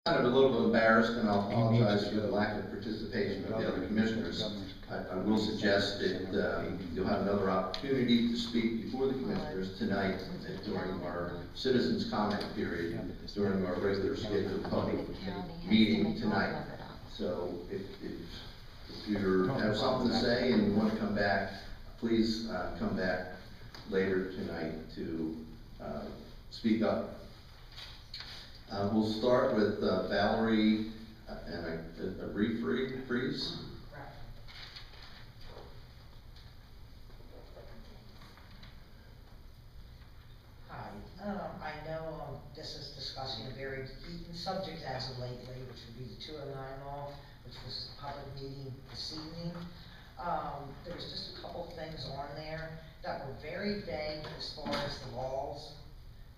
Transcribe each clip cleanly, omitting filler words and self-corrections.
Kind of a little bit embarrassed, and I'll apologize for the lack of participation of the other commissioners. I will suggest that you'll have another opportunity to speak before the commissioners tonight during our citizens' comment period during our regular scheduled public meeting tonight. So if you have something to say and you want to come back, please come back later tonight to speak up. We'll start with Valerie and a brief freeze. Hi. I know this is discussing a very beaten subject as of lately, which would be the 209 law, which was a public meeting this evening. There was just a couple things on there that were very vague as far as the laws.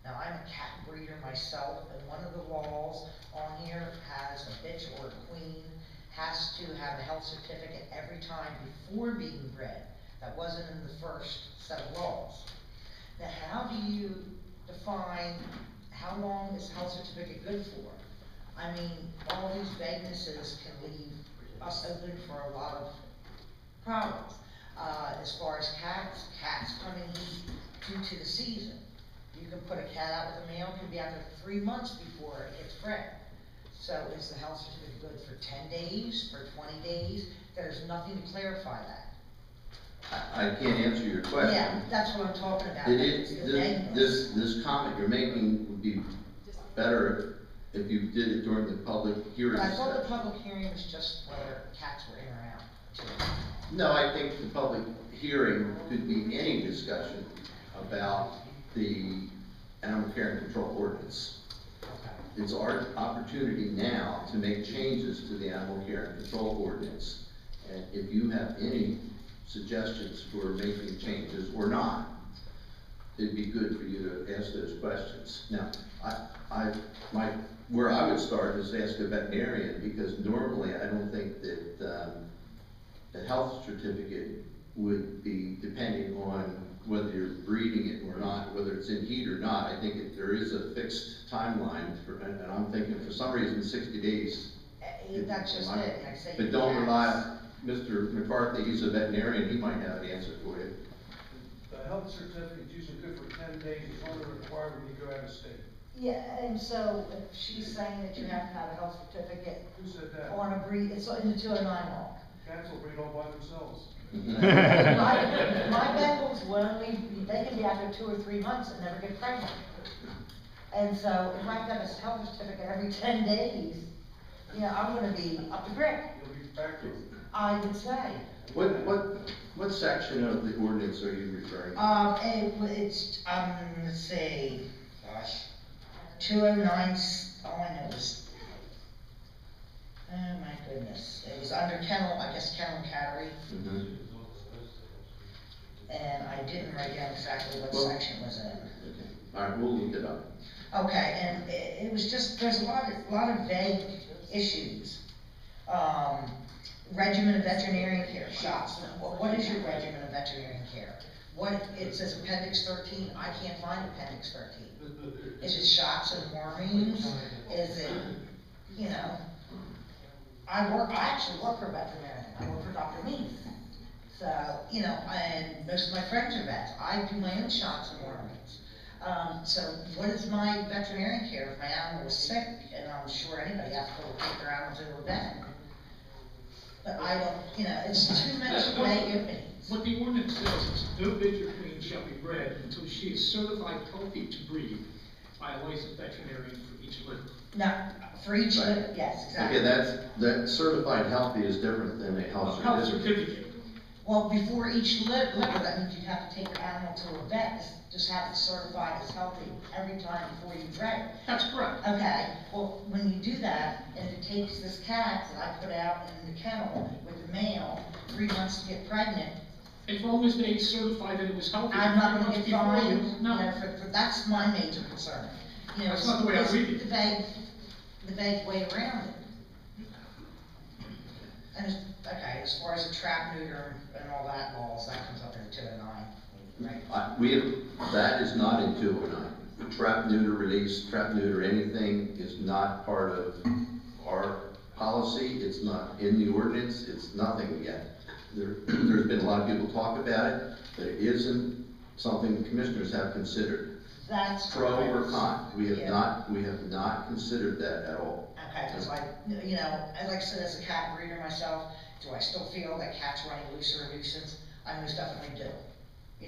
Now, I'm a cat breeder myself, and one of the laws on here has a bitch or a queen has to have a health certificate every time before being bred. That wasn't in the first set of laws. Now, how do you define how long is a health certificate good for? I mean, all these vaguenesses can leave us open for a lot of problems. As far as cats come in heat due to the season. You can put a cat out with a male, can be out there 3 months before it gets bred. So is the health certificate good for 10 days, for 20 days? There's nothing to clarify that. I can't answer your question. Yeah, that's what I'm talking about. It is, this comment you're making would be better if you did it during the public hearing. But I thought the public hearing was just whether cats were in or out. No, I think the public hearing could be any discussion about the animal care and control ordinance. Okay. It's our opportunity now to make changes to the animal care and control ordinance. And if you have any suggestions for making changes or not, it'd be good for you to ask those questions. Now, where I would start is ask a veterinarian, because normally I don't think that the health certificate would be depending on whether you're breeding it or not, whether it's in heat or not. I think there is a fixed timeline for, and I'm thinking for some reason 60 days. That's just it. But don't rely, Mr. McCarthy, he's a veterinarian, he might have an answer for you. The health certificate is usually good for 10 days, it's only required when you go out of state. Yeah, and so if she's saying that you have to have a health certificate. Who said that? On a breed, it's in the 209 law. Cats will breed all by themselves. my Bengals they can be out there 2 or 3 months and never get pregnant. And so if I have to have a health certificate every 10 days, you know, I'm going to be up to brick. You'll be backwards. I would say. What section of the ordinance are you referring to? It's let's see, gosh, 209. All I know is. Oh my goodness, it was under kennel, I guess kennel and cattery. Mm-hmm. And I didn't write down exactly what section it was in. Okay. All right, we'll look it up. Okay, and it was just, there's a lot of vague issues. Regimen of veterinarian care, shots. What is your regimen of veterinarian care? It says Appendix 13, I can't find Appendix 13. Is it shots and warnings? Is it, you know? I actually work for a veterinarian. I work for Dr. Meath. So, you know, and most of my friends are vets. I do my own shots and warnings. So what is my veterinarian care if my animal is sick? And I'm sure anybody has to go take their animals into a vet. But I don't, you know, it's too much vague opinions. What the ordinance says is no bitch or queen shall be bred until she is certified healthy to breed by a licensed veterinarian for each litter. No, for each litter, yes, exactly. Okay, that certified healthy is different than a health certificate. Well, before each litter, that means you have to take your animal to a vet, just have it certified as healthy every time before you bred it. That's correct. Okay, well, when you do that, and if it takes this cat that I put out in the kennel with the male 3 months to get pregnant. As long as they certify that it was healthy. I'm not going to get fined. No. You know, that's my major concern. You know, that's not the way I read it. The vague way around it. And okay, as far as the trap neuter and all that laws, that comes up in 209, right? That is not in 209. trap, neuter, release, trap, neuter, anything is not part of our policy. It's not in the ordinance. It's nothing yet. There's been a lot of people talk about it, but it isn't something the commissioners have considered. That's Pro or correct. con. We have Yeah. not considered that at all. Okay, because like I said, as a cat breeder myself, do I still feel that cats running loose are a nuisance? I most definitely do.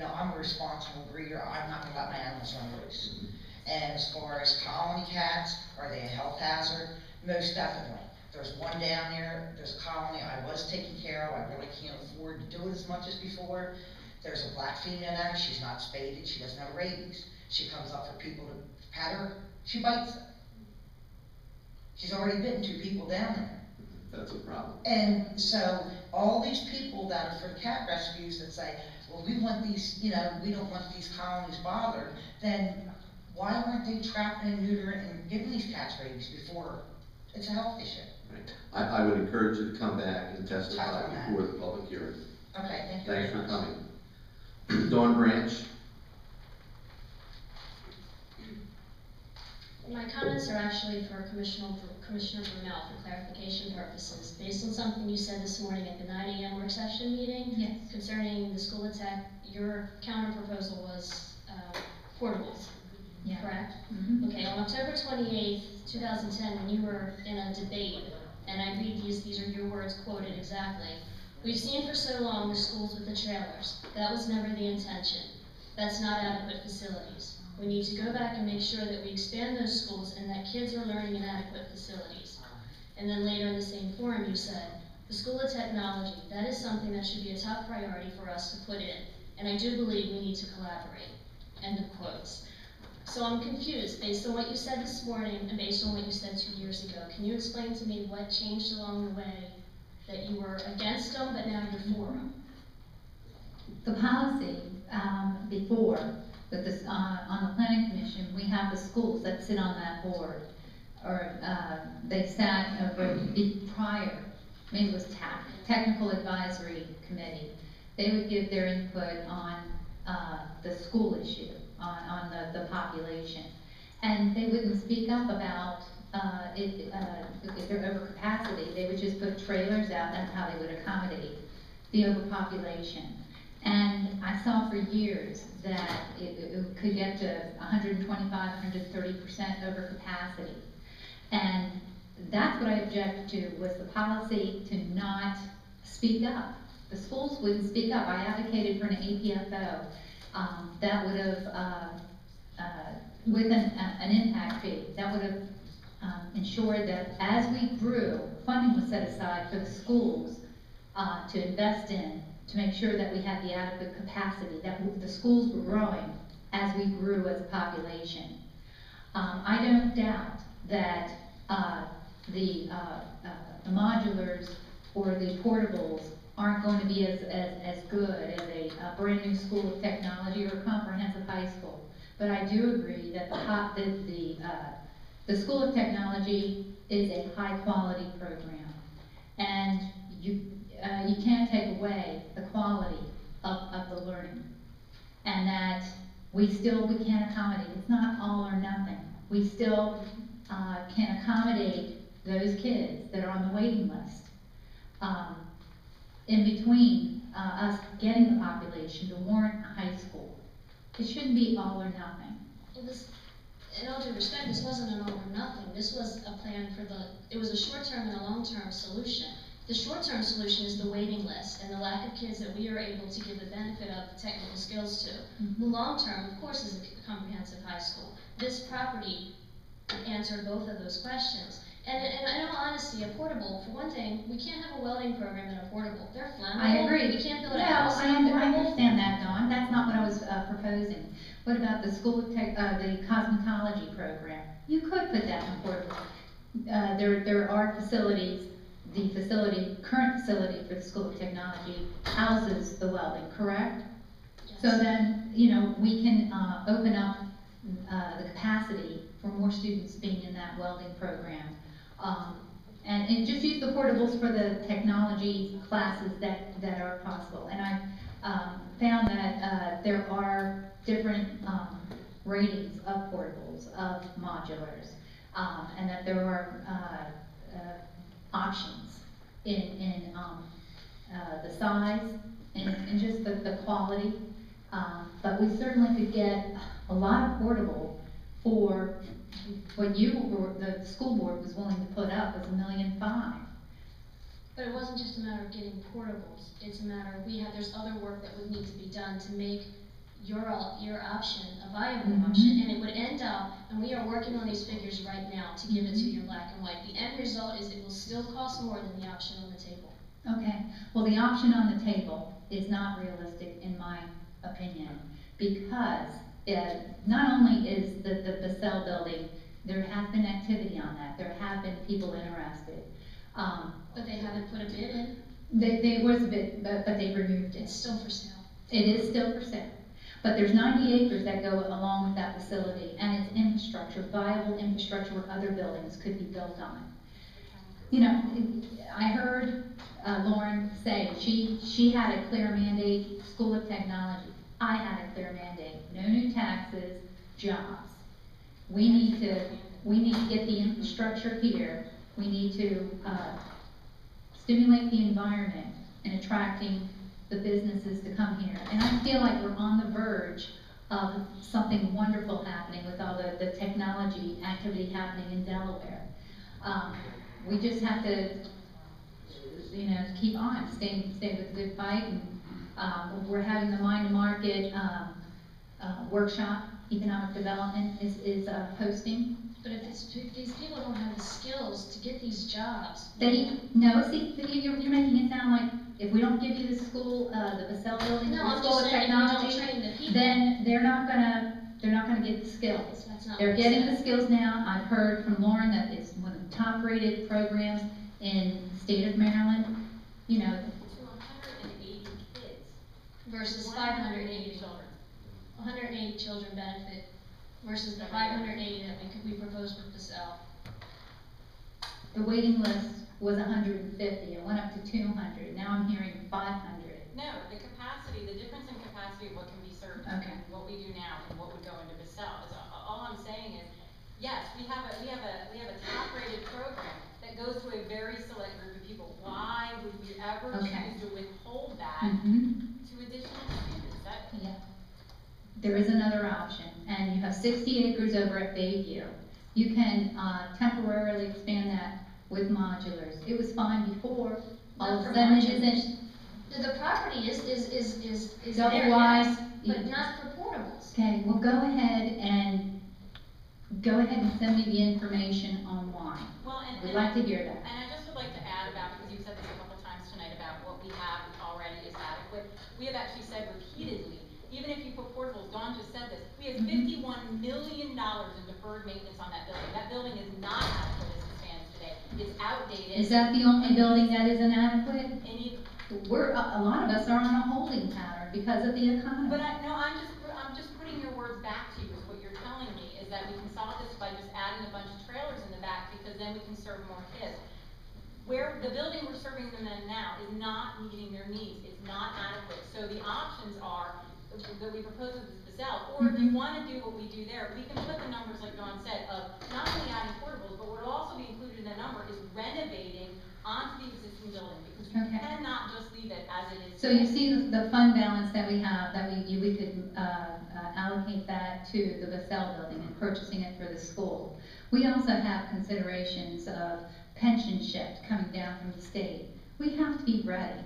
I'm a responsible breeder, I'm not gonna let my animals run loose. And as far as colony cats, are they a health hazard? Most definitely. There's one down there, there's a colony I was taking care of, I really can't afford to do it as much as before. There's a black female now, she's not spaded, she doesn't have rabies. She comes up for people to pet her, she bites them. She's already bitten 2 people down there. That's a problem. And so, all these people that are for cat rescues that say, well, we want these, we don't want these colonies bothered, then why weren't they trapping and neutering and giving these cats rabies before it's a health issue? Right. I would encourage you to come back and testify Touch on that. before the public hearing. Okay, thank you very Thanks for much. coming. Dawn Branch. My comments are actually for Commissioner Brunel for clarification purposes. Based on something you said this morning at the 9 a.m. work session meeting concerning the school attack, your counter proposal was portables, correct? Mm-hmm. Okay, on October 28th, 2010, when you were in a debate, and I read these are your words quoted exactly, we've seen for so long the schools with the trailers. That was never the intention. That's not adequate facilities. We need to go back and make sure that we expand those schools and that kids are learning in adequate facilities. And then later in the same forum you said, the School of Technology, that is something that should be a top priority for us to put in. And I do believe we need to collaborate. End of quotes. So I'm confused based on what you said this morning and based on what you said 2 years ago. Can you explain to me what changed along the way that you were against them but now you're for them? The policy before, with this, on the planning commission, we have the schools that sit on that board, or they sat over prior, maybe it was TAC, Technical Advisory Committee. They would give their input on the school issue, on the population. And they wouldn't speak up about if they're over capacity. They would just put trailers out, that's how they would accommodate the overpopulation. And I saw for years that it could get to 125, 130% over capacity. And that's what I objected to, was the policy to not speak up. The schools wouldn't speak up. I advocated for an APFO that would have, with an impact fee, that would have ensured that as we grew, funding was set aside for the schools to invest in, to make sure that we had the adequate capacity, that the schools were growing as we grew as a population. I don't doubt that the modulars or the portables aren't going to be as good as a brand new school of technology or a comprehensive high school. But I do agree that the School of Technology is a high quality program. And you can't take away the quality of the learning. And that we can't accommodate. It's not all or nothing. We still can accommodate those kids that are on the waiting list. In between us getting the population to warrant a high school. It shouldn't be all or nothing. Well, in all due respect, this wasn't an all or nothing. This was a plan it was a short-term and a long-term solution. The short-term solution is the waiting list and the lack of kids that we are able to give the benefit of the technical skills to. Mm-hmm. The long-term, of course, is a comprehensive high school. This property answered both of those questions. And in all honesty, a portable, for one thing, we can't have a welding program in a portable. They're flammable. I agree. We can't build a No, house I in a portable. understand that, Dawn. That's not what I was proposing. What about the School of Tech, the cosmetology program? You could put that in portable. There are facilities. The current facility for the School of Technology houses the welding, correct? Yes. So then, we can open up the capacity for more students being in that welding program. And just use the portables for the technology classes that are possible. And I found that there are different ratings of portables, of modulars, and that there are, options in the size and just the quality. But we certainly could get a lot of portable for what the school board was willing to put up was $1.5 million. But it wasn't just a matter of getting portables, it's a matter of, there's other work that would need to be done to make your option a viable option, and it would end up, and we are working on these figures right now to give it to you in black and white. The end result is it will still cost more than the option on the table. Okay, well, the option on the table is not realistic in my opinion, because not only is the Basel building, there has been activity on that, there have been people interested. But they haven't put a bid in. There was a bid, but they removed it. It's still for sale. It is still for sale. But there's 90 acres that go along with that facility, and it's infrastructure, viable infrastructure where other buildings could be built on. You know, I heard Lauren say she had a clear mandate, School of Technology. I had a clear mandate, no new taxes, jobs. We need to get the infrastructure here. We need to stimulate the environment and attracting the businesses to come here. And I feel like we're on the verge of something wonderful happening with all the technology activity happening in Delaware. We just have to, keep on, stay with a good fight. And we're having the Mind to Market workshop, economic development is hosting. But if these people don't have the skills to get these jobs. No, see, you're making it sound like if we don't give you the school, the Basel building, No, the I'm School just of saying, if you don't Technology, train the people. then they're not gonna get the skills. That's not They're what I'm getting saying. the skills now. I've heard from Lauren that it's one of the top rated programs in the state of Maryland. To 180 kids. Versus 580 children. 180 children benefit versus the 580 that we proposed with the Basel. The waiting list was 150, it went up to 200, now I'm hearing 500. No, the capacity, the difference in capacity of what can be served Okay. between what we do now and what would go into Basel is all I'm saying is, yes, we have a top-rated program that goes to a very select group of people. Why would we ever Okay. choose to withhold that Mm-hmm. to additional students? Yeah. There is another option, and you have 60 acres over at Bayview. You can temporarily expand that with modulars. It was fine before, all Not of for a sudden it modulars. isn't. The property is Double there, wide, yes, but you- not for portables. Okay, well, go ahead and send me the information on why. Well, We'd like to hear that. And I just would like to add about, because you've said this a couple times tonight about what we have already is adequate. We have actually said repeatedly, even if you put portables, Dawn just said this, we have $51 million in deferred maintenance on that building. That building is not adequate as it stands today. It's outdated. Is that the only building that is inadequate? And you, A lot of us are on a holding pattern because of the economy. but I'm just putting your words back to you, is what you're telling me, is that we can solve this by just adding a bunch of trailers in the back, because then we can serve more kids. Where the building we're serving them in now is not meeting their needs, it's not adequate. So the options are, that we propose with the Basel, or if you wanna do what we do there, we can put the numbers, like Dawn said, of not only adding portables, but what will also be included in that number is renovating onto the existing building, because we Okay. cannot just leave it as it is. So you see the fund balance that we have, that we could allocate that to the Basel building and purchasing it for the school. We also have considerations of pension shift coming down from the state. We have to be ready.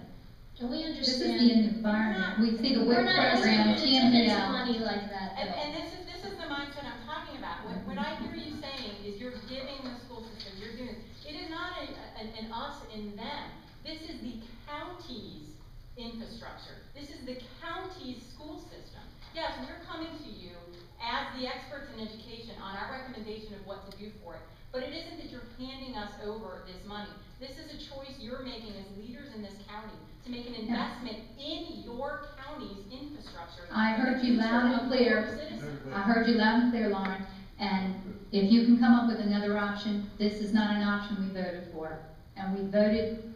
And we This is understand. the environment. We see the We're WIC not program, asking you to take TMDL. money like that, though. And this is the mindset I'm talking about. What I hear you saying is you're giving the school system, you're doing, it is not an us and them. This is the county's infrastructure. This is the county's school system. Yes, we're coming to you as the experts in education on our recommendation of what to do for it. But it isn't that you're handing us over this money. This is a choice you're making as leaders in this county to make an investment in your county's infrastructure. I heard you loud and clear. Citizens. I heard you loud and clear, Lauren, and if you can come up with another option, this is not an option we voted for. And we voted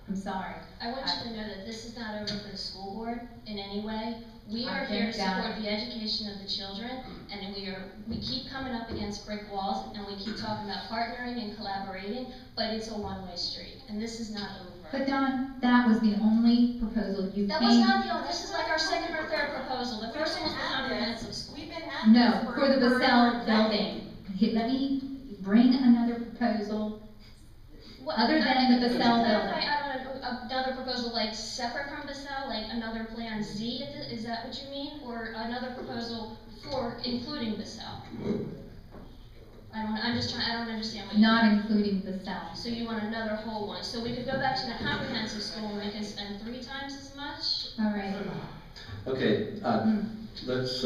I'm sorry. I want you to know that this is not over for the school board in any way. We I are here to think that- support the education of the children, and we keep coming up against brick walls, and we keep talking about partnering and collaborating, but it's a one-way street, and this is not over. But Don, that was the only proposal you came. That was not the only, this is like our second or third proposal. The first one was the comprehensive school. We've been at No, this for the a Basel decade. building. Let me bring another proposal. What- Other than I- the could you Basel clarify, building. I don't know, another proposal like separate from Basel, like another Plan Z, is that what you mean? Or another proposal for including Basel? I don't understand what you mean. Not including Basel. So you want another whole one, so we could go back to the comprehensive school and we can spend 3 times as much? All right. Okay, let's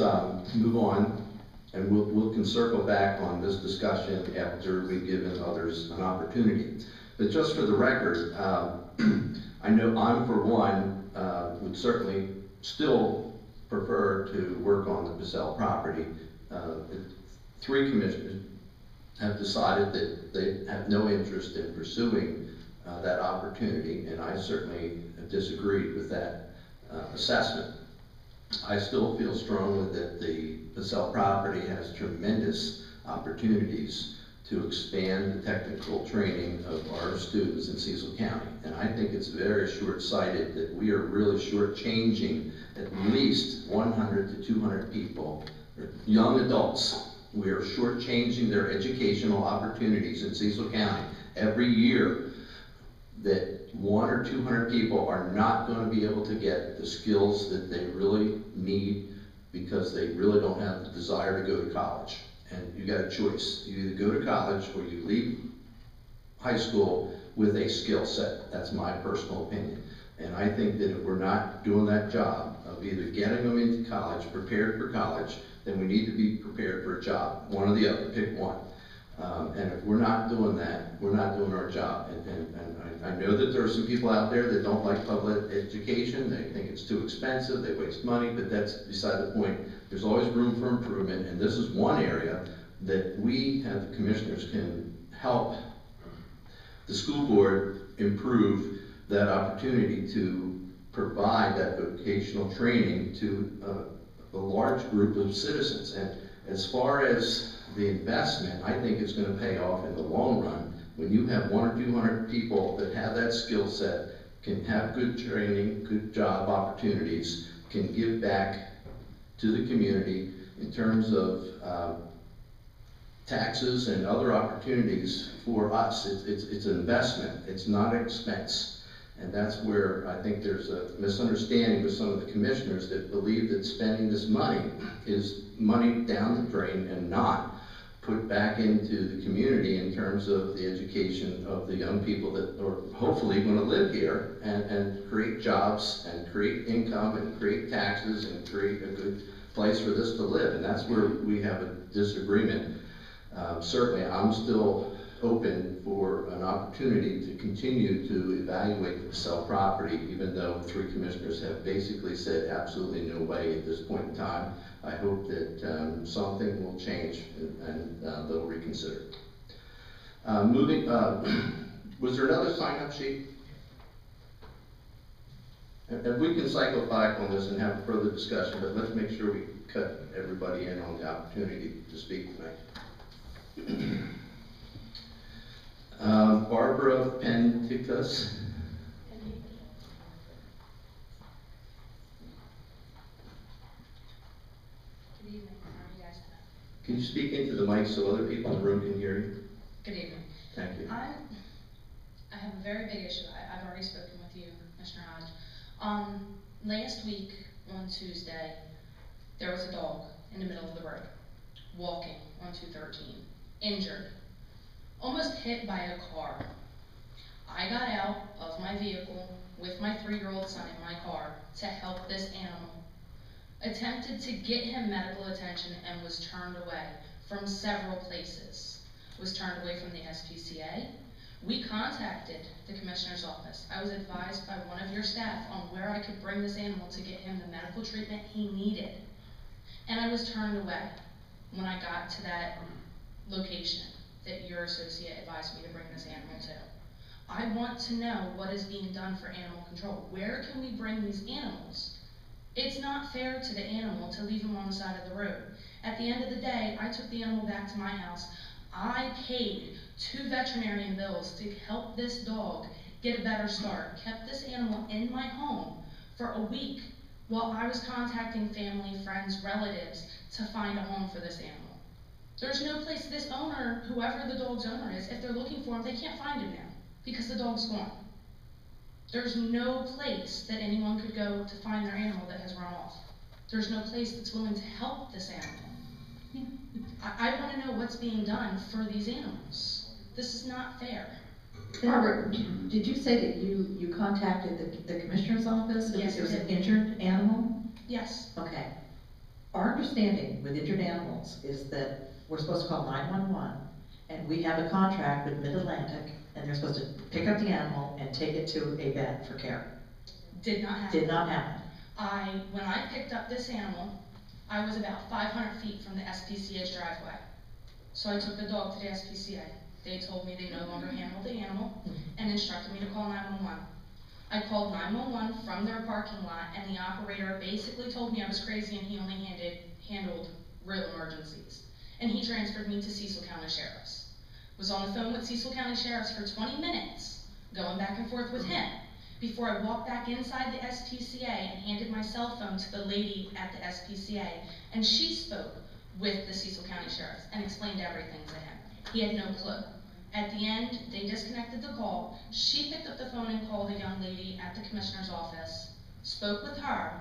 move on, and we can circle back on this discussion after we've given others an opportunity. But just for the record, I know I'm, for one, would certainly still prefer to work on the Basel property. 3 commissioners have decided that they have no interest in pursuing that opportunity, and I certainly disagree with that assessment. I still feel strongly that the Basel property has tremendous opportunities to expand the technical training of our students in Cecil County. And I think it's very short-sighted that we are really shortchanging at least 100 to 200 people, young adults. We are shortchanging their educational opportunities in Cecil County. Every year that 100 or 200 people are not going to be able to get the skills that they really need because they really don't have the desire to go to college. And you got a choice. You either go to college or you leave high school with a skill set. That's my personal opinion. And I think that if we're not doing that job of either getting them into college, prepared for college, then we need to be prepared for a job. One or the other, pick one. And if we're not doing that, we're not doing our job. And I know that there are some people out there that don't like public education. They think it's too expensive, they waste money, but that's beside the point. There's always room for improvement, and this is one area that we, as the commissioners, can help the school board improve that opportunity to provide that vocational training to a large group of citizens. And as far as the investment, I think it's going to pay off in the long run. When you have 100 or 200 people that have that skill set, can have good training, good job opportunities, can give back to the community in terms of taxes and other opportunities for us. It's an investment, it's not an expense. And that's where I think there's a misunderstanding with some of the commissioners that believe that spending this money is money down the drain and not put back into the community in terms of the education of the young people that are hopefully going to live here and create jobs and create income and create taxes and create a good place for this to live. And that's where we have a disagreement. Certainly I'm still open for an opportunity to continue to evaluate the Basel property, even though 3 commissioners have basically said absolutely no way at this point in time. I hope that something will change and they'll reconsider. Was there another sign-up sheet? And we can cycle back on this and have further discussion, but let's make sure we cut everybody in on the opportunity to speak tonight. Barbara Penticus. Good evening, how are you guys tonight? Can you speak into the mic so other people in the room can hear you? Good evening. Thank you. I have a very big issue. I've already spoken with you, Mr. Hodge. Last week on Tuesday, there was a dog in the middle of the road, walking on 213, injured, almost hit by a car. I got out of my vehicle with my 3-year-old son in my car to help this animal, attempted to get him medical attention and was turned away from several places. Was turned away from the SPCA. We contacted the commissioner's office. I was advised by one of your staff on where I could bring this animal to get him the medical treatment he needed. And I was turned away when I got to that location that your associate advised me to bring this animal to. I want to know what is being done for animal control. Where can we bring these animals? It's not fair to the animal to leave them on the side of the road. At the end of the day, I took the animal back to my house. I paid 2 veterinarian bills to help this dog get a better start, kept this animal in my home for a week while I was contacting family, friends, relatives to find a home for this animal. There's no place this owner, whoever the dog's owner is, if they're looking for him, they can't find him now because the dog's gone. There's no place that anyone could go to find their animal that has run off. There's no place that's willing to help this animal. I want to know what's being done for these animals. This is not fair. Barbara, did you say that you contacted the commissioner's office because Yes, it was I an did. injured animal? Yes. Okay. Our understanding with injured animals is that we're supposed to call 911, and we have a contract with Mid-Atlantic, and they're supposed to pick up the animal and take it to a vet for care. Did not happen. Did not happen. When I picked up this animal, I was about 500 feet from the SPCA's driveway. So I took the dog to the SPCA. They told me they no longer handled the animal and instructed me to call 911. I called 911 from their parking lot, and the operator basically told me I was crazy and he only handled real emergencies. And he transferred me to Cecil County Sheriff's. Was on the phone with Cecil County Sheriff's for 20 minutes, going back and forth with him, before I walked back inside the SPCA and handed my cell phone to the lady at the SPCA, and she spoke with the Cecil County Sheriff's and explained everything to him. He had no clue. At the end, they disconnected the call. She picked up the phone and called a young lady at the commissioner's office, spoke with her,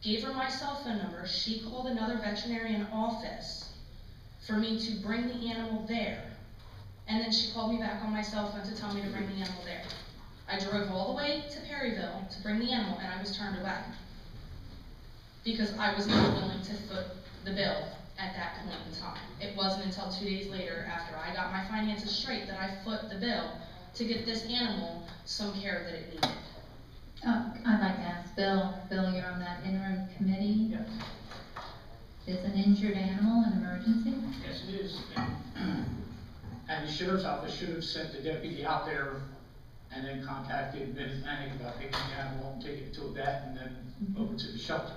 gave her my cell phone number. She called another veterinarian office for me to bring the animal there. And then she called me back on my cell phone to tell me to bring the animal there. I drove all the way to Perryville to bring the animal, and I was turned away because I was not willing to foot the bill at that point in time. It wasn't until 2 days later, after I got my finances straight, that I foot the bill to get this animal some care that it needed. I'd like to ask Bill. Bill, you're on that interim committee. Yes. Is an injured animal an emergency? Yes, it is. And the sheriff's office should have sent the deputy out there and then contacted Mid-Atlantic about taking the animal and taking it to a vet and then over to the shelter.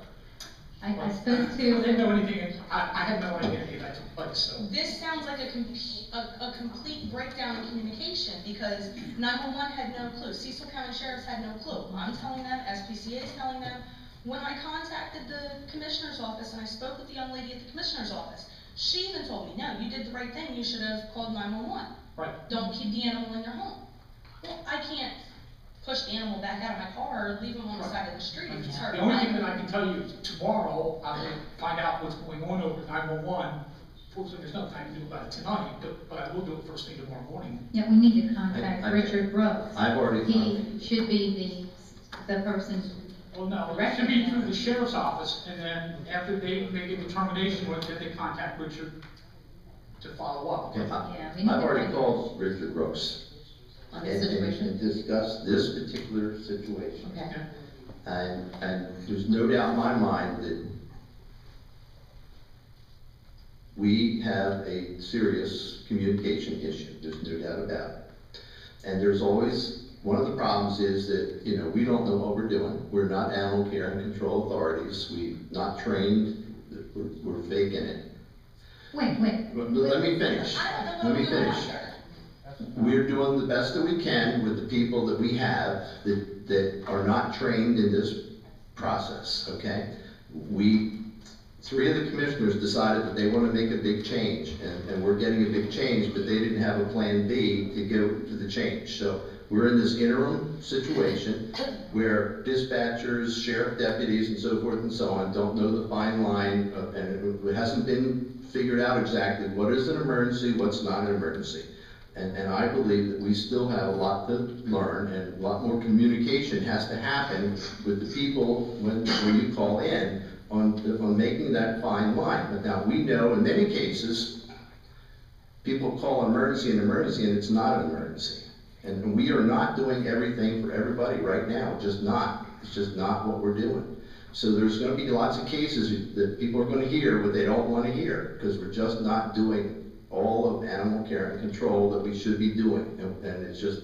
I spoke I didn't know to, anything, I had no idea any of that took place, so. This sounds like a complete breakdown in communication because 911 had no clue. Cecil County Sheriff's had no clue. I'm telling them, SPCA is telling them. When I contacted the commissioner's office and I spoke with the young lady at the commissioner's office, she even told me, no, you did the right thing, you should have called 911. Right. Don't keep the animal in your home. Well, I can't push the animal back out of my car or leave him on the side of the street if it's hurt. The only thing that I can tell you, tomorrow, I will find out what's going on over at 911. Fortunately, there's nothing I can do about it tonight, but I will do it first thing tomorrow morning. yeah, we need to contact I- Richard Brooks. I've already He should be the person. Well, no, it should be through the sheriff's office, and then after they make a determination, then they contact Richard to follow up. Okay, Yeah, we need I've to already find- called Richard Brooks On and this situation? and discussed this particular situation. Okay. Okay. And there's no doubt in my mind that we have a serious communication issue. There's no doubt about it. And there's always, one of the problems is that, you know, we don't know what we're doing. We're not animal care and control authorities. We're not trained. We're faking it. Wait. Let me finish. I don't know Let what me I'm doing finish. either. We're doing the best that we can with the people that we have that are not trained in this process, okay? Three of the commissioners decided that they want to make a big change, and we're getting a big change, but they didn't have a plan B to go to the change. So we're in this interim situation where dispatchers, sheriff deputies, and so forth and so on don't know the fine line, and it hasn't been figured out exactly what is an emergency, what's not an emergency. And I believe that we still have a lot to learn, and a lot more communication has to happen with the people when you call in on making that fine line. But now we know in many cases, people call emergency an emergency and it's not an emergency. And we are not doing everything for everybody right now, it's just not. It's just not what we're doing. So there's gonna be lots of cases that people are gonna hear what they don't wanna hear, because we're just not doing all of animal care and control that we should be doing. And it's just,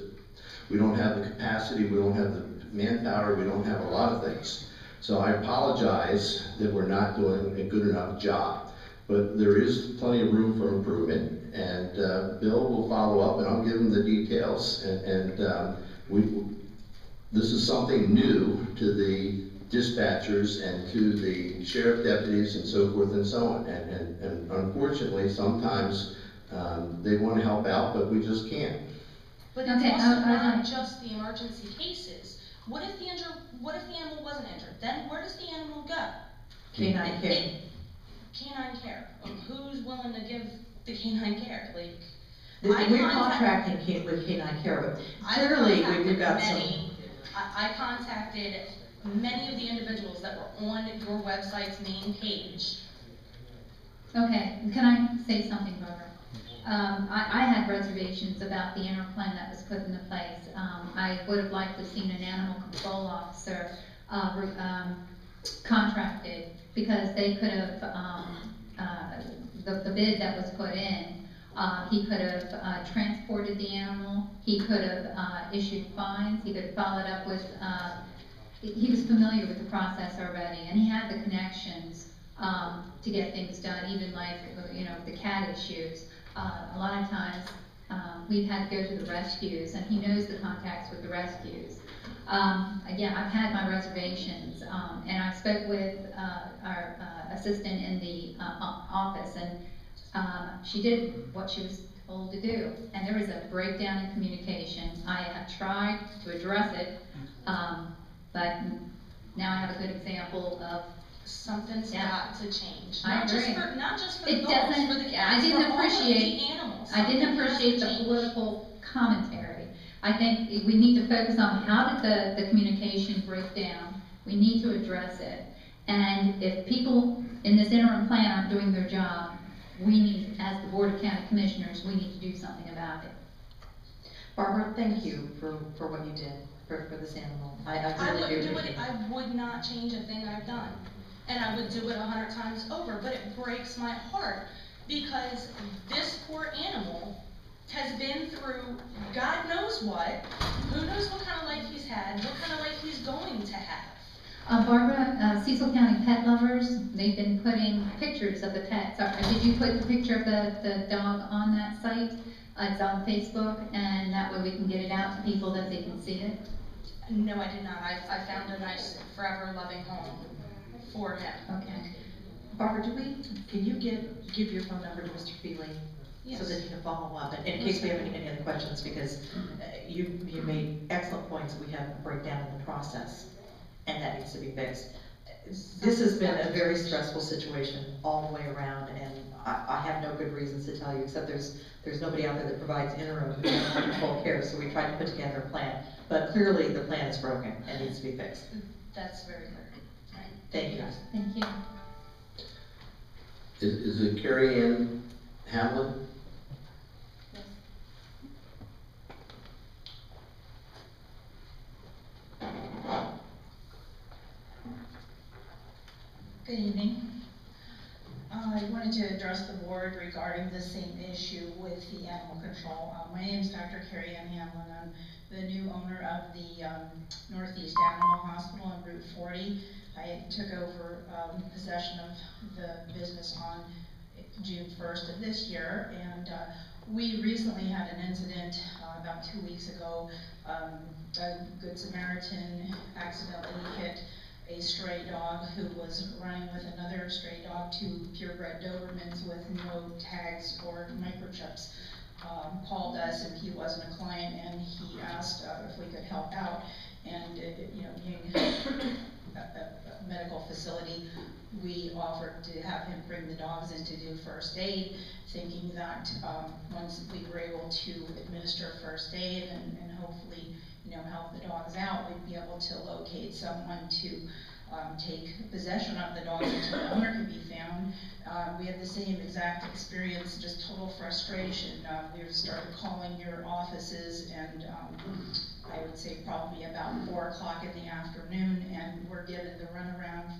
We don't have the capacity, we don't have the manpower, we don't have a lot of things. So I apologize that we're not doing a good enough job. But there is plenty of room for improvement, and Bill will follow up, and I'll give him the details. This is something new to the dispatchers and to the sheriff deputies and so forth and so on. And unfortunately, sometimes they want to help out, but we just can't. But it's Okay, also not just the emergency cases. What if the animal wasn't injured? Then where does the animal go? Canine care. Canine care. Who's willing to give the canine care? Like, We're contracting with canine care, but clearly we've got some. I contacted many of the individuals that were on your website's main page. Okay, can I say something, Barbara? I had reservations about the interim plan that was put into place. I would have liked to have seen an animal control officer contracted, because they could have, the bid that was put in, he could have transported the animal, he could have issued fines, he could have followed up with, he was familiar with the process already, and he had the connections to get things done, even like, you know, the cat issues. A lot of times, we've had to go to the rescues, and he knows the contacts with the rescues. Again, I've had my reservations, and I spoke with our assistant in the office, and she did what she was told to do, and there was a breakdown in communication. I have tried to address it, but now I have a good example of Something's got to change. I agree. Not just for the It dogs, doesn't, for the I cats, didn't for all of appreciate, the animals. I didn't Something has appreciate to the change. political commentary. I think we need to focus on how did the communication break down. We need to address it. And if people in this interim plan aren't doing their job, we need, as the Board of County Commissioners, we need to do something about it. Barbara, thank you for what you did for this animal. I I really do wouldn't do appreciate it, it. I would not change a thing I've done. And I would do it 100 times over, but it breaks my heart because this poor animal has been through God knows what, who knows what kind of life he's had, what kind of life he's going to have. Barbara, Cecil County Pet Lovers, they've been putting pictures of the pets. Did you put the picture of the dog on that site? It's on Facebook, and that way we can get it out to people that they can see it. No, I did not. I found a nice, forever loving home for him. Okay. Barbara, can you give your phone number to Mr. Feely? Yes. So that he can follow up, and in case we have any other questions, because you made excellent points. We have a breakdown in the process, and that needs to be fixed. This has been a very stressful situation all the way around, and I have no good reasons to tell you, except there's nobody out there that provides interim animal control care, so we tried to put together a plan. But clearly, the plan is broken and needs to be fixed. That's very clear. Right. Thank you. Thank you. Is it Carrie Ann Hamlin? Good evening. I wanted to address the board regarding the same issue with the animal control. My name is Dr. Carrie Ann Hamlin. I'm the new owner of the Northeast Animal Hospital on Route 40. I took over possession of the business on June 1st of this year, and we recently had an incident about 2 weeks ago. A Good Samaritan accidentally hit a stray dog who was running with another stray dog, two purebred Dobermans with no tags or microchips. Called us, and he wasn't a client, and he asked if we could help out. And you know, being a medical facility, we offered to have him bring the dogs in to do first aid, thinking that once we were able to administer first aid and hopefully, you know, help the dogs out, we'd be able to locate someone to take possession of the dogs until the owner could be found. We had the same exact experience, just total frustration. We started calling your offices, and I would say probably about 4 o'clock in the afternoon, and we're given the runaround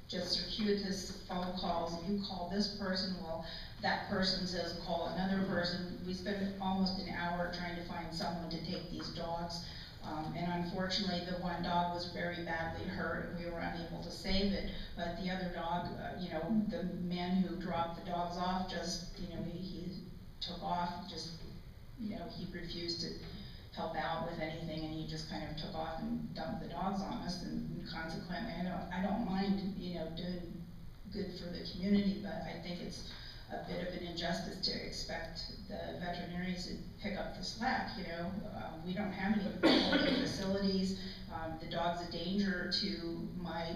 just circuitous phone calls, you call this person, well, that person says call another person. We spend almost an hour trying to find someone to take these dogs. And unfortunately, the one dog was very badly hurt, and we were unable to save it. But the other dog, you know, the man who dropped the dogs off just, you know, he took off, just, you know, he refused to help out with anything, and he just kind of took off and dumped the dogs on us. And consequently, I don't mind, you know, doing good for the community, but I think it's a bit of an injustice to expect the veterinarians to pick up the slack, you know. We don't have any facilities. The dog's a danger to my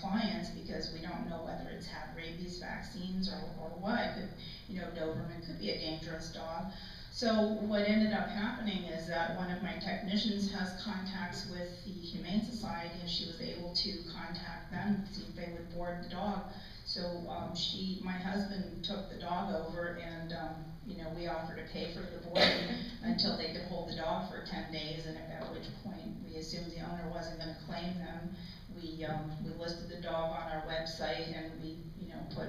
clients because we don't know whether it's had rabies vaccines or what. It could, you know, Doberman could be a dangerous dog. So what ended up happening is that one of my technicians has contacts with the Humane Society, and she was able to contact them, see if they would board the dog. So my husband took the dog over, and you know, we offered to pay for the boarding until they could hold the dog for 10 days, and at which point we assumed the owner wasn't going to claim them. We listed the dog on our website, and we, you know, put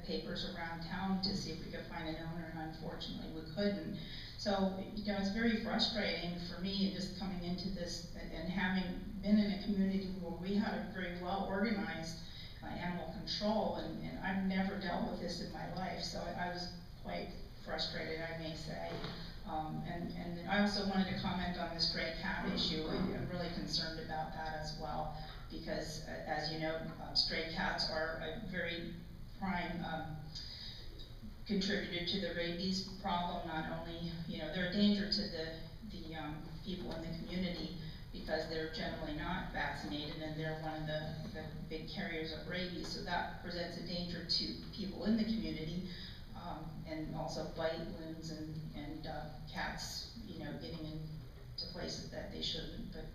papers around town to see if we could find an owner, and unfortunately we couldn't. So, you know, it's very frustrating for me just coming into this and having been in a community where we had a very well organized animal control, and I've never dealt with this in my life, so I was quite frustrated, I may say. And I also wanted to comment on the stray cat issue. I'm really concerned about that as well, because as you know, stray cats are a very prime contributor to the rabies problem. Not only, you know, they're a danger to the people in the community because they're generally not vaccinated, and they're one of the big carriers of rabies, so that presents a danger to people in the community, and also bite wounds and cats, you know, getting into places that they shouldn't. But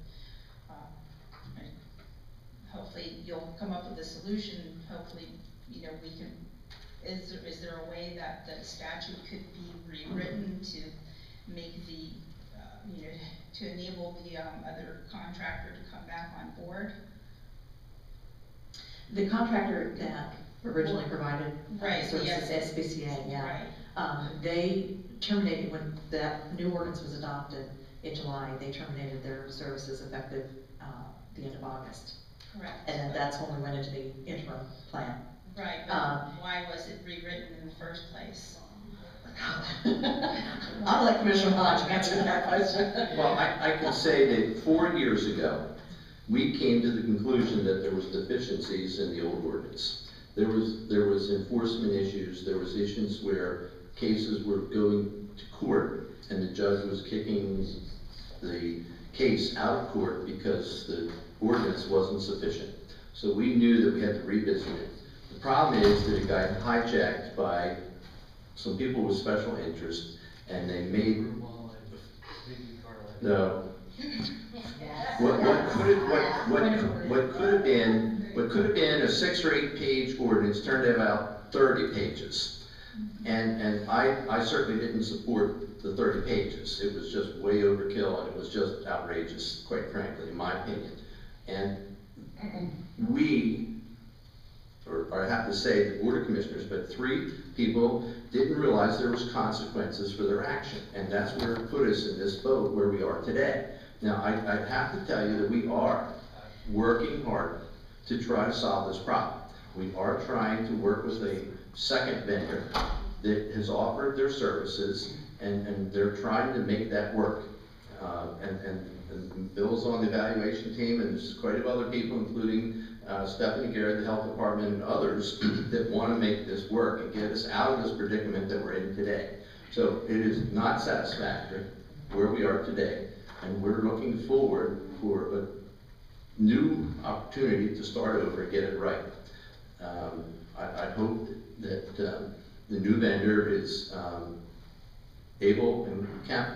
hopefully you'll come up with a solution. Hopefully, you know, we can, is there a way that the statute could be rewritten to make the, you know, to enable the other contractor to come back on board? The contractor that originally provided Right, services, yes. SPCA, yeah. Right. They terminated, when that new ordinance was adopted in July, they terminated their services effective the end of August. Correct. And then that's when we went into the interim plan. Right, but why was it rewritten in the first place? I'll let Commissioner Hodge answer that question. Well, I can say that 4 years ago, we came to the conclusion that there was deficiencies in the old ordinance. There was enforcement issues, there was issues where cases were going to court and the judge was kicking the case out of court because the ordinance wasn't sufficient. So we knew that we had to revisit it. The problem is that it got hijacked by some people with special interest, and they made what could have been a 6 or 8 page ordinance turned out about 30 pages, and I certainly didn't support the 30 pages. It was just way overkill, and it was just outrageous, quite frankly, in my opinion. And or I have to say the Board of Commissioners, but 3 people didn't realize there was consequences for their action, and that's where it put us in this boat where we are today. Now, I have to tell you that we are working hard to try to solve this problem. We are trying to work with a second vendor that has offered their services, and they're trying to make that work. And Bill's on the evaluation team, and there's quite a few other people, including Stephanie Garrett, the health department, and others that want to make this work and get us out of this predicament that we're in today. So it is not satisfactory where we are today, and we're looking forward for a new opportunity to start over and get it right. I hope that the new vendor is able and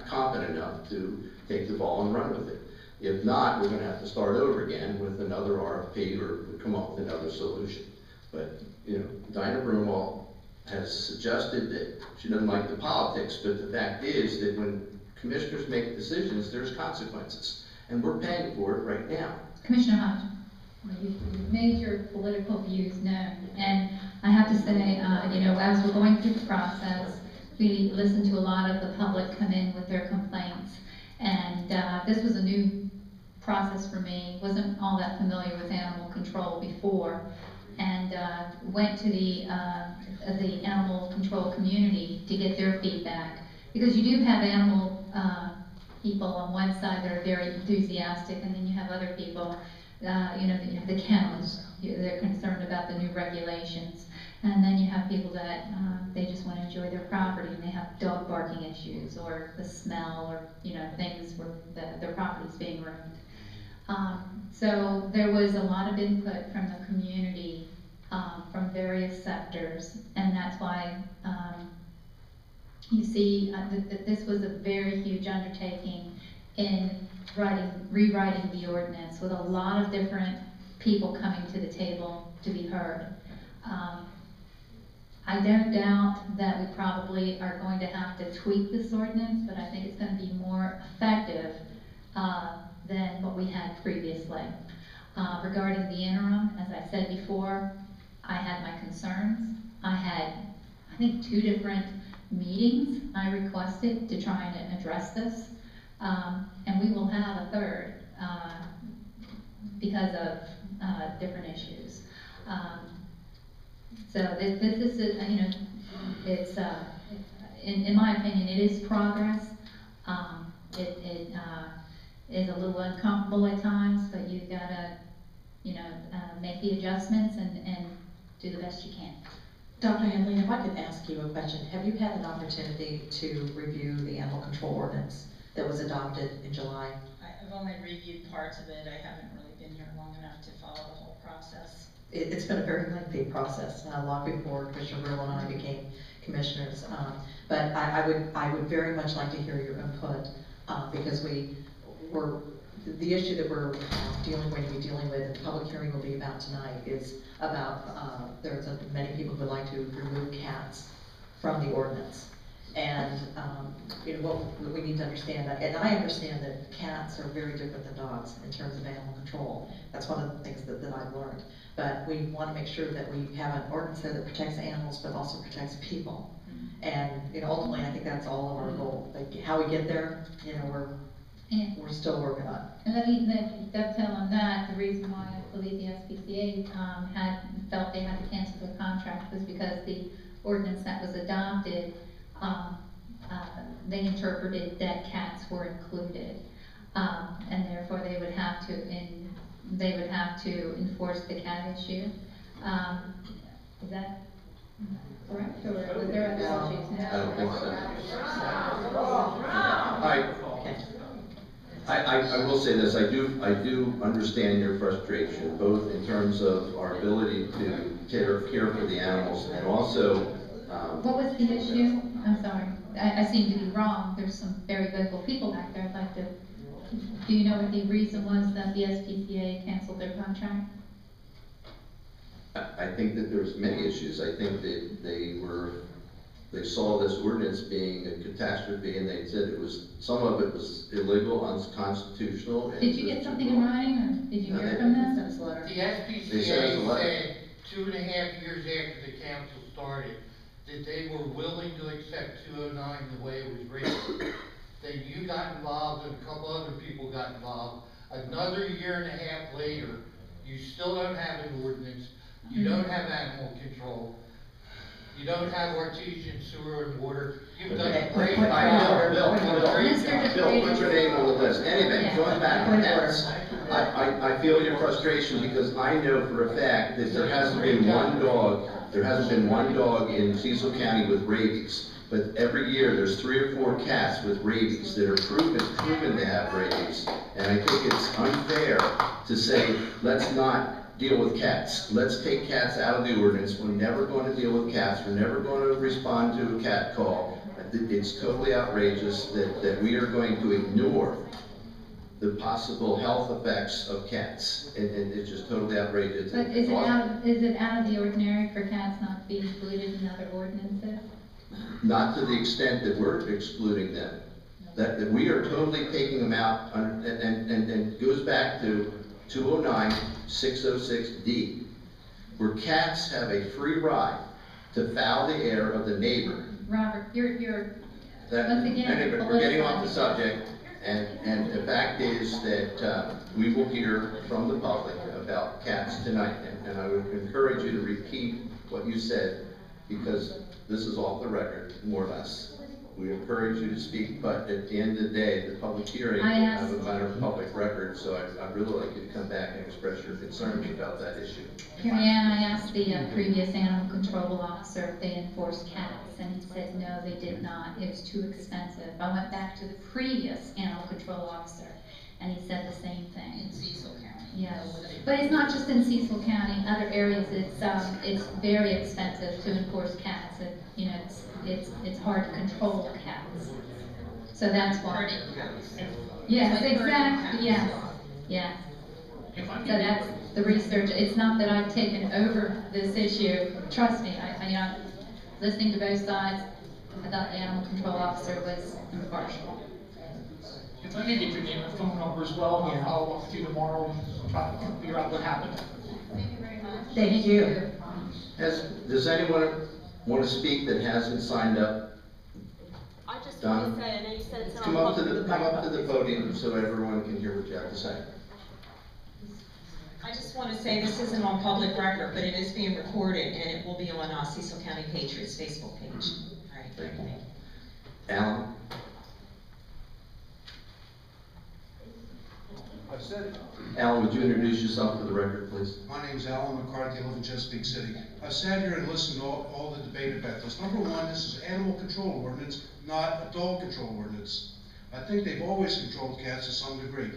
competent enough to take the ball and run with it. If not, we're going to have to start over again with another RFP or come up with another solution. But, you know, Dinah Broomall has suggested that she doesn't like the politics, but the fact is that when commissioners make decisions, there's consequences. And we're paying for it right now. Commissioner Hodge. you've made your political views known. And I have to say, as we're going through the process, we listened to a lot of the public come in with their complaints. And this was a new process for me, wasn't all that familiar with animal control before, and went to the animal control community to get their feedback. Because you do have animal people on one side that are very enthusiastic, and then you have other people, you have the kennels, they're concerned about the new regulations. And then you have people that, they just want to enjoy their property, and they have dog barking issues, or the smell, or, things where their property's being ruined. So there was a lot of input from the community, from various sectors, and that's why, you see, that this was a very huge undertaking in rewriting the ordinance, with a lot of different people coming to the table to be heard. I don't doubt that we probably are going to have to tweak this ordinance, but I think it's going to be more effective than what we had previously. Regarding the interim, as I said before, I had my concerns. I had, I think, 2 different meetings I requested to try and address this, and we will have a 3rd because of different issues. So this is, it's, in my opinion, it is progress. It is a little uncomfortable at times, but you've got to, make the adjustments and do the best you can. Dr. Hanley, if I could ask you a question, have you had an opportunity to review the animal control ordinance that was adopted in July? I've only reviewed parts of it. I haven't really been here long enough to follow the whole process. It's been a very lengthy process, long before Commissioner Brill and I became commissioners. But I would very much like to hear your input, because the issue that we're going to be dealing with, and the public hearing will be about tonight, is about, there's many people who would like to remove cats from the ordinance. And, what we need to understand, and I understand that cats are very different than dogs in terms of animal control. That's one of the things that I've learned. But we want to make sure that we have an ordinance that protects animals, but also protects people. And, ultimately, I think that's all of our goal. Like, how we get there, we're still working on. And let me dovetail on that. The reason why I believe the SPCA felt they had to cancel their contract was because the ordinance that was adopted, they interpreted that cats were included, and therefore they would have to enforce the cat issue. Is that correct, or was there other issues? I don't think so. I will say this, I do understand your frustration, both in terms of our ability to care for the animals, and also, what was the issue? I'm sorry, I seem to be wrong. There's some very vocal people back there. I'd like to, do you know what the reason was that the SPCA canceled their contract? I think that there's many issues. I think that they saw this ordinance being a catastrophe, and they said some of it was illegal, unconstitutional. Did you get something in writing, or did you hear from them? The SPCA said 2.5 years after the council started that they were willing to accept 209 the way it was written. Then you got involved and a couple other people got involved. Another 1.5 years later, you still don't have an ordinance. You don't have animal control. You don't have artesian sewer and water. You've done a great job. Bill, put your name on the list. Anyway, going back to cats, I feel your frustration, because I know for a fact that there hasn't been one dog in Cecil County with rabies. But every year there's 3 or 4 cats with rabies that are proven to have rabies. And I think it's unfair to say, let's not deal with cats. Let's take cats out of the ordinance. We're never going to deal with cats. We're never going to respond to a cat call. It's totally outrageous that we are going to ignore the possible health effects of cats. And it's just totally outrageous. But is it out of the ordinary for cats not to be included in other ordinances? Not to the extent that we're excluding them. That we are totally taking them out, and it goes back to 209-606D, where cats have a free ride to foul the air of the neighbor. Robert, you're, That, once again, anyway, we're getting off the politicizing. subject, and the fact is that we will hear from the public about cats tonight, and I would encourage you to repeat what you said, because this is off the record, more or less. We encourage you to speak, but at the end of the day, the public hearing is a matter of public record, so I'd really like you to come back and express your concerns about that issue. Carrie Ann, I asked the previous animal control officer if they enforced cats, and he said no, they did not. It was too expensive. I went back to the previous animal control officer, and he said the same thing. In Cecil County. Yes, but it's not just in Cecil County. Other areas, it's very expensive to enforce cats. You know, it's hard to control cats. So that's why. Yes, exactly. Yes, yes. If I So can that's the research. It's not that I've taken over this issue. Trust me, listening to both sides, I thought the animal control officer was impartial. If I may get your name and phone number as well, and I'll follow up with you tomorrow and try to figure out what happened. Thank you very much. Thank you. Does anyone want to speak that hasn't signed up? I just Don? want to say, I know you said it's Come up to the podium so everyone can hear what you have to say. I just want to say this isn't on public record, but it is being recorded, and it will be on Cecil County Patriots Facebook page. All right, thank you. Alan? I said, Alan, would you introduce yourself for the record, please? my name's Alan McCarthy, I live in Chesapeake City. I sat here and listened to all the debate about this. Number one, this is animal control ordinance, not a dog control ordinance. I think they've always controlled cats to some degree.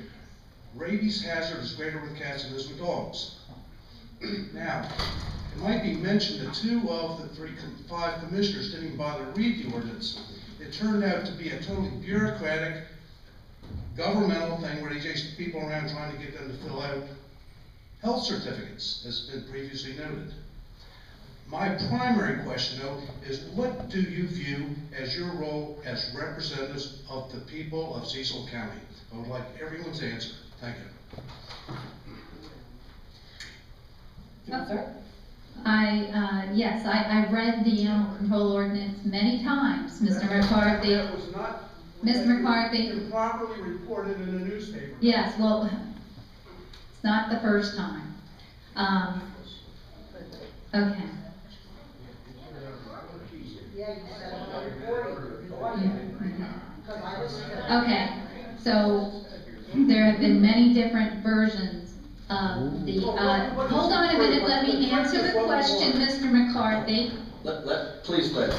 Rabies hazard is greater with cats than it is with dogs. Now, it might be mentioned that 2 of the 5 commissioners didn't even bother to read the ordinance. It turned out to be a totally bureaucratic, governmental thing where they chase people around trying to get them to fill out health certificates, as has been previously noted. My primary question, though, is what do you view as your role as representatives of the people of Cecil County? I would like everyone's answer. Thank you. Yes, I read the animal control ordinance many times, Mr. McCarthy. That was not. Mr. McCarthy. Improperly reported in the newspaper. Yes, well, it's not the first time. Okay. Yeah, you said it on recording. Okay, so there have been many different versions of the, hold on a minute, let me answer the question, Mr. McCarthy. Please let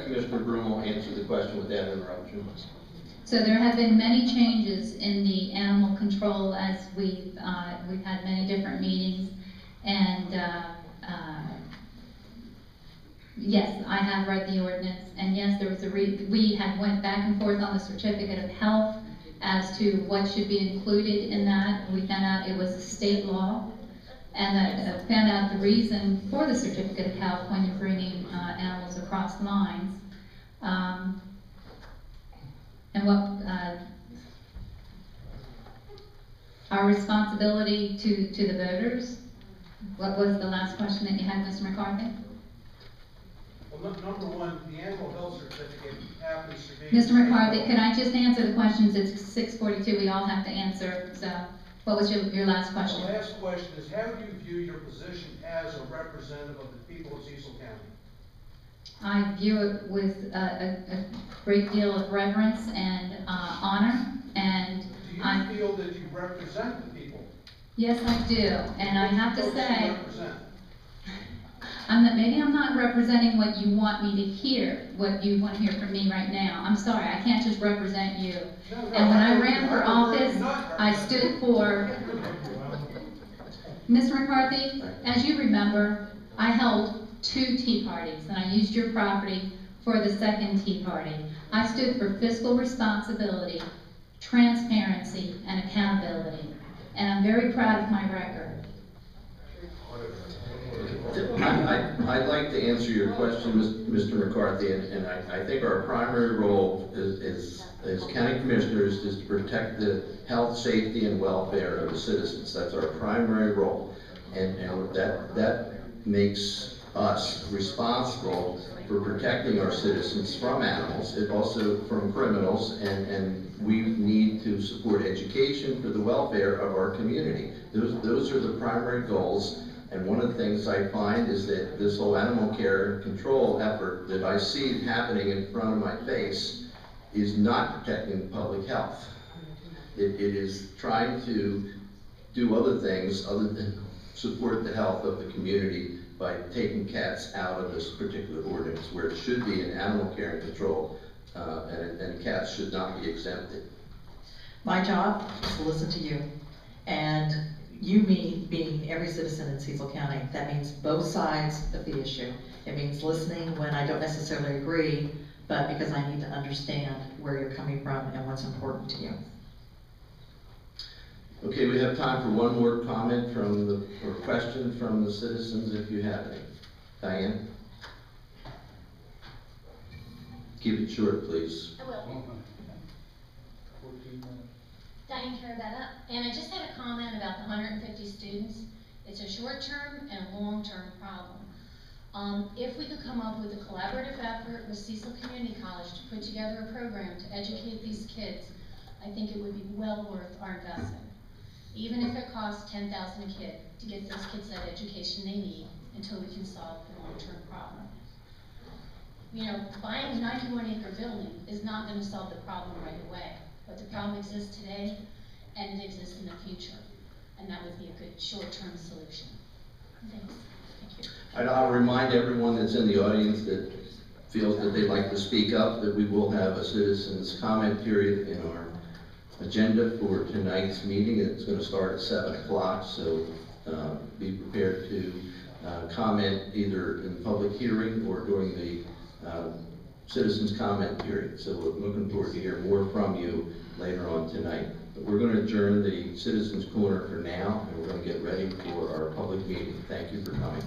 Commissioner Brummel answer the question without interruption. So there have been many changes in the animal control as we've had many different meetings, and yes, I have read the ordinance, and yes, there was we had went back and forth on the certificate of health as to what should be included in that. We found out it was a state law, and I found out the reason for the certificate of health when you're bringing animals across lines. And what our responsibility to the voters. What was the last question that you had, Mr. McCarthy? Well, number one, the animal health certificate happens to be. Mr. McCarthy, could I just answer the questions? It's 6:42. We all have to answer. So, what was your last question? The last question is, how do you view your position as a representative of the people of Cecil County? I view it with a great deal of reverence and honor, and Do you feel that you represent the people? yes, I do. And I have to Folks you say, represent. maybe I'm not representing what you want me to hear, what you want to hear from me right now. I'm sorry, I can't just represent you. No, And when I I ran for prefer office, you not I represent. stood for, Mr. McCarthy, as you remember, I held 2 tea parties, and I used your property for the second tea party. I stood for fiscal responsibility, transparency, and accountability, and I'm very proud of my record. I'd like to answer your question, Mr. McCarthy, and I think our primary role as county commissioners is to protect the health, safety, and welfare of the citizens. That's our primary role. And that makes us responsible for protecting our citizens from animals, and also from criminals, and we need to support education for the welfare of our community. Those are the primary goals. And one of the things I find is that this whole animal care and control effort that I see happening in front of my face is not protecting public health. It is trying to do other things other than support the health of the community by taking cats out of this particular ordinance, where it should be an animal care and control, and cats should not be exempted. My job is to listen to you, and you mean being every citizen in Cecil County. That means both sides of the issue. It means listening when I don't necessarily agree, but because I need to understand where you're coming from and what's important to you. Okay, we have time for one more comment or question from the citizens, if you have any. Diane? Keep it short, please. I will. Diane Carabetta, and I just had a comment about the 150 students. It's a short-term and a long-term problem. If we could come up with a collaborative effort with Cecil Community College to put together a program to educate these kids, I think it would be well worth our investment. Even if it costs $10,000 a kid to get those kids that education they need until we can solve the long-term problem. You know, buying a 91-acre building is not going to solve the problem right away, but the problem exists today and it exists in the future, and that would be a good short-term solution. Thanks. Thank you. I'll remind everyone that's in the audience that feels that they'd like to speak up that we will have a citizens comment period in our agenda for tonight's meeting. It's going to start at 7 o'clock, so be prepared to comment either in public hearing or during the citizens comment period. So we're looking forward to hear more from you later on tonight. But we're going to adjourn the Citizens Corner for now, and we're going to get ready for our public meeting. Thank you for coming.